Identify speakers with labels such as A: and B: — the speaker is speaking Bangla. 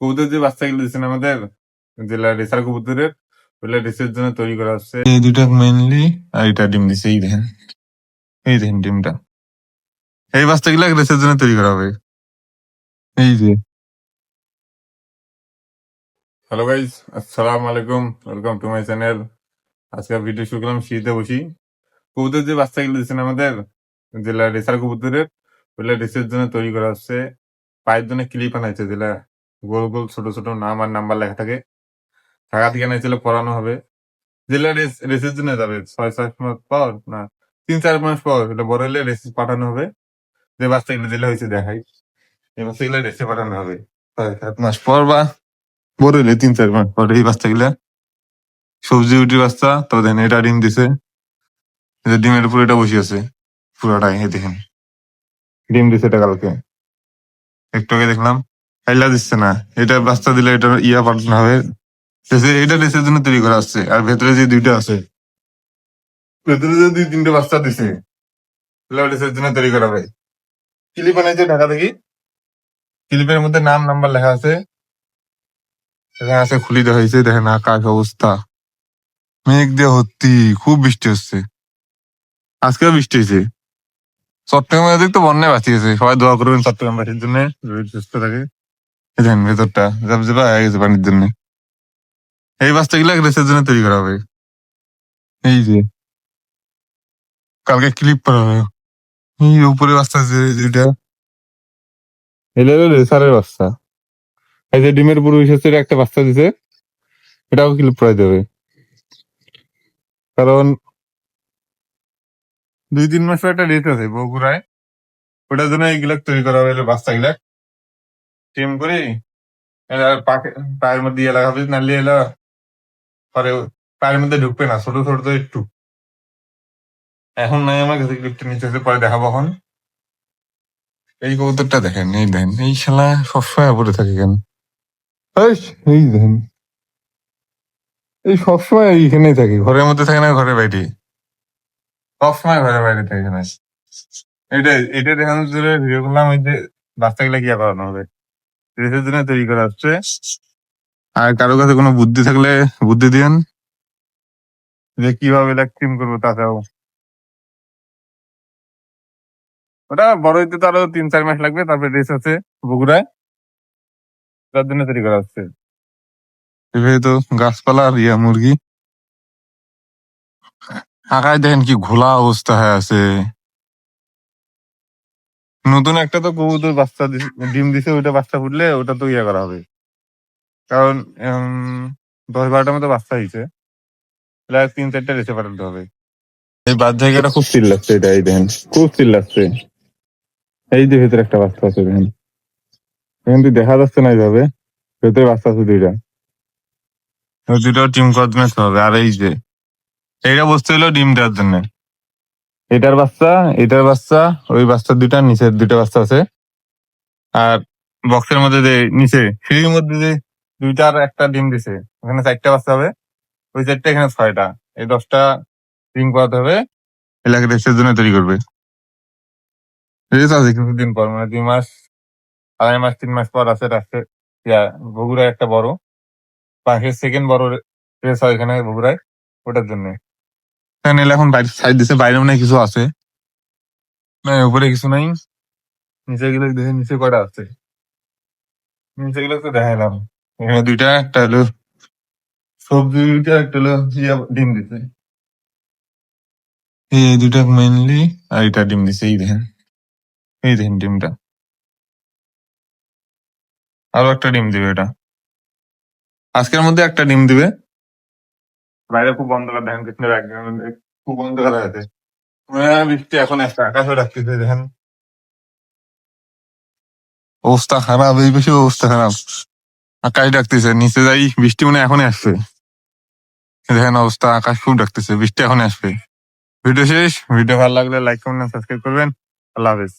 A: কবুতর যে বাচ্চাগুলো দিচ্ছেন আমাদের যেগুলা রেসার কবুতরের, ওগুলা রেসের জন্য তৈরি করা হচ্ছে। এই দুটা মেইনলি, আর এটা ডিম দিছে। এই দেখেন ডিমটা। এই বাচ্চাগুলা রেসের জন্য তৈরি করা হবে। এই যে হ্যালো গাইজ, আসসালামু আলাইকুম, ওয়েলকাম টু মাই চ্যানেল। আজকে ভিডিও শুরু করলাম শীতে বসি। কবুতর যে বাচ্চাগুলো দিচ্ছেন আমাদের যেগুলা রেসার কবুতরের, ওগুলা রেসের জন্য তৈরি করা হচ্ছে। পায়ের জন্য ক্লিপ আনাইছে, যেগুলা গোল গোল ছোট ছোট নাম আর নাম্বার লেখা থাকে। ঢাকা থেকে আনাইছিল, পড়ানো হবে। যেগুলা রেসের জন্য যাবে 6-7 মাস পর, না 3-4 মাস পর, এটা বড় হলে রেসে পাঠানো হবে। যে বাচ্চাগুলো যেগুলো হয়েছে দেখাই, এই বাচ্চাগুলো রেসে পাঠানো হবে 6-7 মাস পর, বা বড় হলে 3-4 মাস পর। এই বাচ্চাগুলা সবজি উঠি বাচ্চা, তো দেখেন এটা ডিম দিছে। এটা ডিমের উপর এটা বসে আছে পুরোটাই। এই দেখেন ডিম দিছে এটা কালকে, একটু আগে দেখলাম। খাইলা দিচ্ছে না, এটা বাচ্চা দিলে এটা ইয়া পাঠানো হবে। এটা রেসের জন্য তৈরি করা হচ্ছে। আর ভেতরে যে দুইটা আছে, ভেতরে যে 2-3টে বাচ্চা দিছে, এগুলো রেসের জন্য তৈরি করা হবে। ক্লিপ আনাইছে ঢাকা থেকে, ক্লিপের মধ্যে নাম নাম্বার লেখা আছে। এখানে আছে, খুলি দেওয়া হয়েছে। দেখেন আকাশ অবস্থা, মেঘ দিয়ে ভর্তি, খুব বৃষ্টি হচ্ছে। আজকেও বৃষ্টি হয়েছে। চট্টগ্রামের দিক তো বন্যায় বাঁচিয়েছে। সবাই দোয়া করবেন চট্টগ্রামবাসীর জন্য, যদি সুস্থ থাকে। এই দেখেন ভেতরটা জাবজাবা হয়ে গেছে পানির জন্য। এই বাচ্চাগুলা রেসের জন্য তৈরি করা হবে। এই যে কালকে ক্লিপ করা হবে। এই উপরে বাচ্চা আছে যেটা, এটা হলো রেসারের বাচ্চা। এই যে ডিমের উপর এসেছে, একটা বাচ্চা দিছে, এটাও ক্লিপ করাই দেবে। কারণ 2-3 মাস পর একটা রেস আছে বগুড়ায়, ওটার জন্য এইগুলা তৈরি করা হবে। বাচ্চা গুলা টিম করে এরা পায়ের মধ্যে ইয়ে লাগাবে, নালি এলা পরে পায়ের মধ্যে ঢুকবে না, ছোট ছোট তো একটু। এখন নাই আমার কাছে ক্লিপটা নিচে আছে, পরে দেখাবো। এখন এই কবুতরটা দেখেন, এই দেখেন, এই শালা সবসময় পড়ে থাকে কেন? এই এই দেখেন, এই সবসময় এইখানেই থাকে, ঘরের মধ্যে থাকে না, ঘরের বাইরে। সবসময় ঘরের বাইরে থাকে না। এটা দেখানোর জন্য ভিডিও করলাম। এই যে বাচ্চাগুলা কি করানো হবে, রেসের জন্য তৈরি করা হচ্ছে। আর কারো কাছে কোনো বুদ্ধি থাকলে বুদ্ধি দিয়েন, যে কিভাবে এটা টিম করবো। তাছাড়াও ওটা বড় হইতে তো আরো 3-4 মাস লাগবে। তারপরে রেস আছে বগুড়ায়, তার জন্য তৈরি করা হচ্ছে। এভাবে তো গাছপালা আর ইয়া মুরগি। আকাশ দেখেন কি ঘোলা অবস্থা হয়ে আছে। নতুন একটা তো কবুতর বাচ্চা ডিম দিছে, ওইটা বাচ্চা ফুটলে ওটা তো ইয়ে করা হবে। কারণ 10-12টার মতো বাচ্চা হয়েছে, 3-4টা রেসে পাঠাতে হবে। এই বাদ জায়গাটা খুব চিল লাগছে, এটা এই দেখেন, খুব চিল লাগছে। এই যে ভেতরে একটা বাচ্চা আছে দেখেন, কিন্তু দেখা যাচ্ছে না এইভাবে। ভেতরে বাচ্চা আছে দুইটা, ওই দুটো টিম করার জন্য হবে। আর এই যে এইটা বসতে হলো ডিম দেওয়ার জন্য। এটার বাচ্চা, এটার বাচ্চা, ওই বাচ্চার দুইটা, নিচের দুইটা বাচ্চা আছে। আর বক্সের মধ্যে যে নিচে সিঁড়ির মধ্যে যে দুইটা আর একটা ডিম দিছে, ওখানে 4টা বাচ্চা হবে। ওই 4টা, এখানে 6টা, এই 10টা ডিম করাতে হবে। এলাকা রেসের জন্য তৈরি করবে। রেস আছে কিছুদিন পর, মানে 2 মাস, 2.5 মাস, 3 মাস পর আছে রাষ্ট্রের বগুড়ায় একটা বড়, পাশের সেকেন্ড বড় রেস হয় এখানে বগুড়ায়, ওটার জন্য। এখানে এলে এখন বাইরে সাইড দিছে, বাইরে মনে হয় কিছু আছে না, উপরে কিছু নাই। নিচে গেলে দেখে নিচে কয়টা আছে, নিচে গেলে তো দেখাইলাম। এখানে দুইটা, একটা হলো সবজি, দুইটা, একটা হলো ডিম দিছে। এই দুইটা মেইনলি, আর এটা ডিম দিছে। এই দেখেন, এই দেখেন ডিমটা, আরো একটা ডিম দিবে এটা। আজকের মধ্যে একটা ডিম দিবে। বাইরে খুব অন্ধকার, দেখেন কৃষ্ণের খুব অন্ধকার আছে। বৃষ্টি এখন একটা আকাশও রাখতেছে, দেখেন অবস্থা খারাপ, এই বেশি অবস্থা খারাপ। আকাশ ডাকতেছে, নিচে যাই, বৃষ্টি মনে হয় এখনই আসবে। দেখেন অবস্থা, আকাশ খুব ডাকতেছে, বৃষ্টি এখনই আসবে। ভিডিও শেষ। ভিডিও ভালো লাগলে লাইক কমেন্ট সাবস্ক্রাইব করবেন। আল্লাহ হাফেজ।